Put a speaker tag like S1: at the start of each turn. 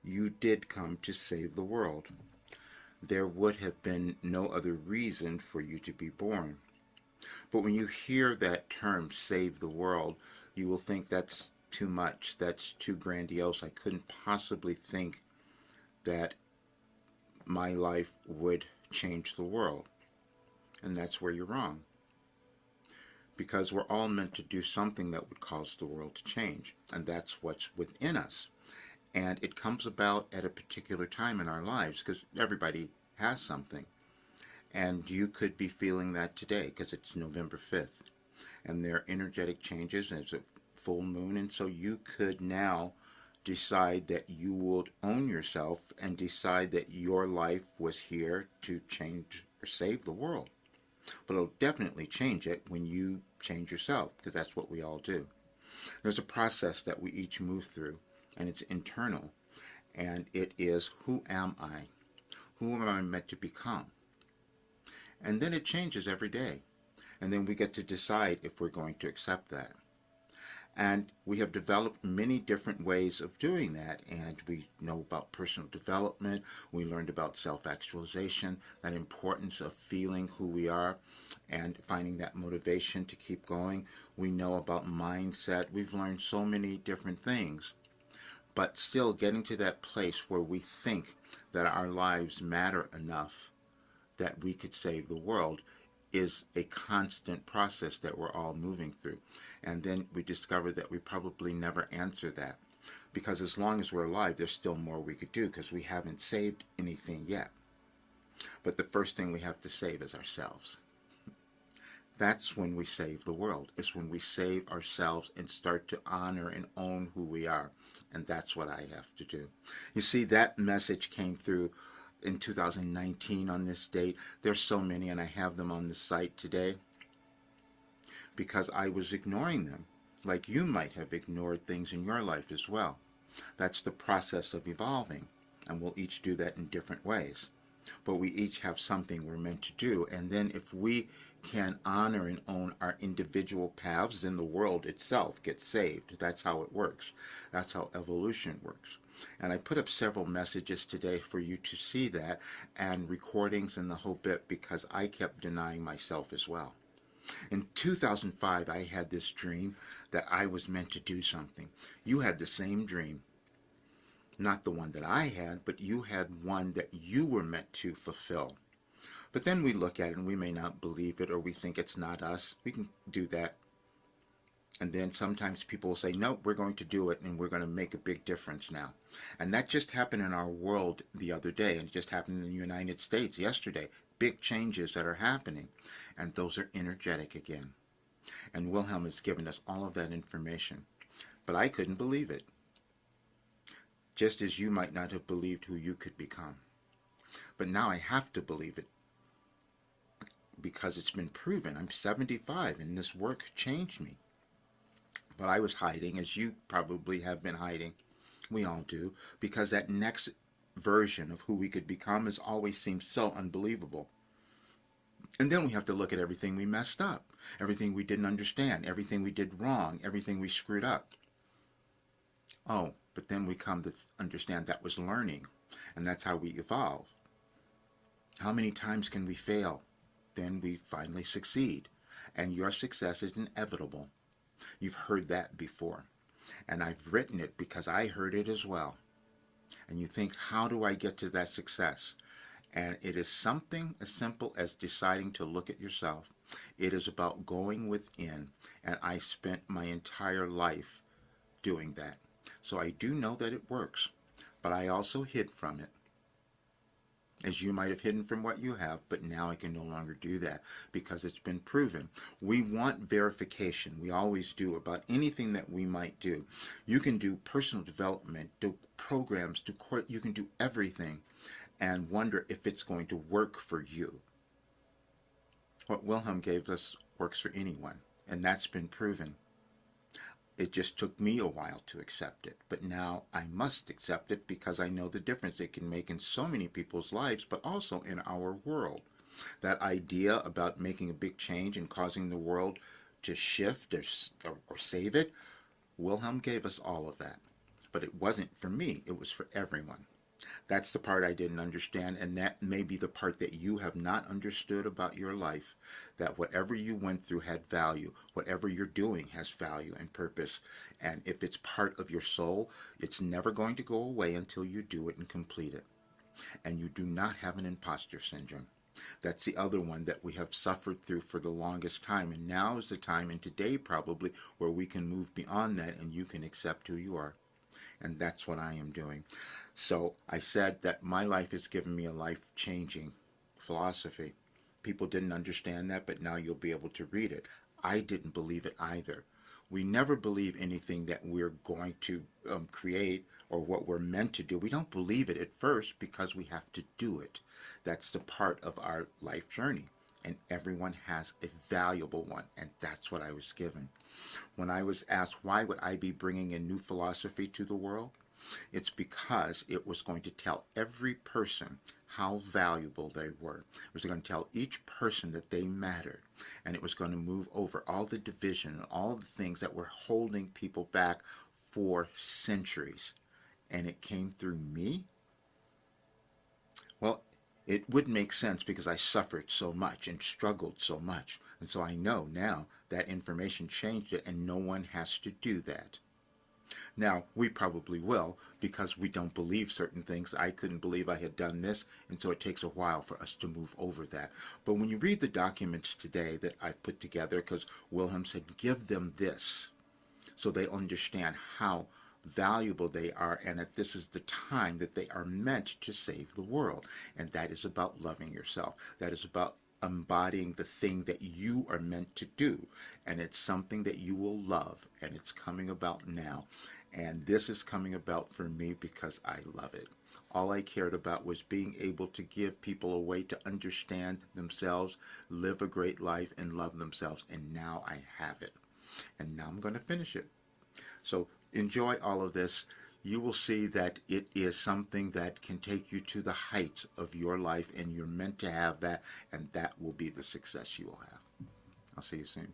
S1: You did come to save the world. There would have been no other reason for you to be born. But when you hear that term, save the world, you will think that's too much. That's too grandiose. I couldn't possibly think that my life would change the world. And that's where you're wrong. Because we're all meant to do something that would cause the world to change. And that's what's within us. And it comes about at a particular time in our lives because everybody has something. And you could be feeling that today because it's November 5th. And there are energetic changes and it's a full moon. And so you could now decide that you would own yourself and decide that your life was here to change or save the world. But it'll definitely change it when you change yourself, because that's what we all do. There's a process that we each move through, and it's internal. And it is, who am I? Who am I meant to become? And then it changes every day. And then we get to decide if we're going to accept that. And we have developed many different ways of doing that. And we know about personal development. We learned about self-actualization, that importance of feeling who we are and finding that motivation to keep going. We know about mindset. We've learned so many different things. But still getting to that place where we think that our lives matter enough that we could save the world is a constant process that we're all moving through. And then we discover that we probably never answer that. Because as long as we're alive, there's still more we could do because we haven't saved anything yet. But the first thing we have to save is ourselves. That's when we save the world. It's when we save ourselves and start to honor and own who we are. And that's what I have to do. You see, that message came through in 2019 on this date. There's so many, and I have them on the site today because I was ignoring them, like you might have ignored things in your life as well. That's the process of evolving, and we'll each do that in different ways. But we each have something we're meant to do, and then if we can honor and own our individual paths, then the world itself gets saved. That's how it works. That's how evolution works. And I put up several messages today for you to see that, and recordings and the whole bit, because I kept denying myself as well. In 2005, I had this dream that I was meant to do something. You had the same dream. Not the one that I had, but you had one that you were meant to fulfill. But then we look at it and we may not believe it, or we think it's not us. We can do that. And then sometimes people will say, no, we're going to do it and we're going to make a big difference now. And that just happened in our world the other day, and it just happened in the United States yesterday. Big changes that are happening, and those are energetic again. And Wilhelm has given us all of that information. But I couldn't believe it. Just as you might not have believed who you could become. But now I have to believe it because it's been proven. I'm 75 and this work changed me. But I was hiding, as you probably have been hiding. We all do, because that next version of who we could become has always seemed so unbelievable. And then we have to look at everything we messed up, everything we didn't understand, everything we did wrong, everything we screwed up. Oh, but then we come to understand that was learning, and that's how we evolve. How many times can we fail? Then we finally succeed, and your success is inevitable. You've heard that before, and I've written it because I heard it as well. And you think, how do I get to that success? And it is something as simple as deciding to look at yourself. It is about going within, and I spent my entire life doing that. So I do know that it works, but I also hid from it. As you might have hidden from what you have, but now I can no longer do that because it's been proven. We want verification. We always do about anything that we might do. You can do personal development, do programs, do court, you can do everything and wonder if it's going to work for you. What Wilhelm gave us works for anyone, and that's been proven. It just took me a while to accept it, but now I must accept it because I know the difference it can make in so many people's lives, but also in our world. That idea about making a big change and causing the world to shift or save it, Wilhelm gave us all of that. But it wasn't for me, it was for everyone. That's the part I didn't understand, and that may be the part that you have not understood about your life, that whatever you went through had value. Whatever you're doing has value and purpose. And if it's part of your soul, it's never going to go away until you do it and complete it. And you do not have an imposter syndrome. That's the other one that we have suffered through for the longest time. And now is the time, and today probably, where we can move beyond that and you can accept who you are. And that's what I am doing. So I said that my life has given me a life-changing philosophy. People didn't understand that, but now you'll be able to read it. I didn't believe it either. We never believe anything that we're going to create or what we're meant to do. We don't believe it at first because we have to do it. That's the part of our life journey. And everyone has a valuable one, and that's what I was given. When I was asked why would I be bringing a new philosophy to the world, it's because it was going to tell every person how valuable they were. It was going to tell each person that they mattered, and it was going to move over all the division and all the things that were holding people back for centuries. And it came through me. Well, it would make sense because I suffered so much and struggled so much. And so I know now that information changed it, and no one has to do that. Now, we probably will because we don't believe certain things. I couldn't believe I had done this, and so it takes a while for us to move over that. But when you read the documents today that I've put together, because Wilhelm said, give them this so they understand how valuable they are, and that this is the time that they are meant to save the world. And that is about loving yourself. That is about embodying the thing that you are meant to do. And it's something that you will love, and it's coming about now. And this is coming about for me because I love it. All I cared about was being able to give people a way to understand themselves, live a great life, and love themselves. And now I have it. And now I'm going to finish it. So enjoy all of this. You will see that it is something that can take you to the heights of your life, and you're meant to have that, and that will be the success you will have. I'll see you soon.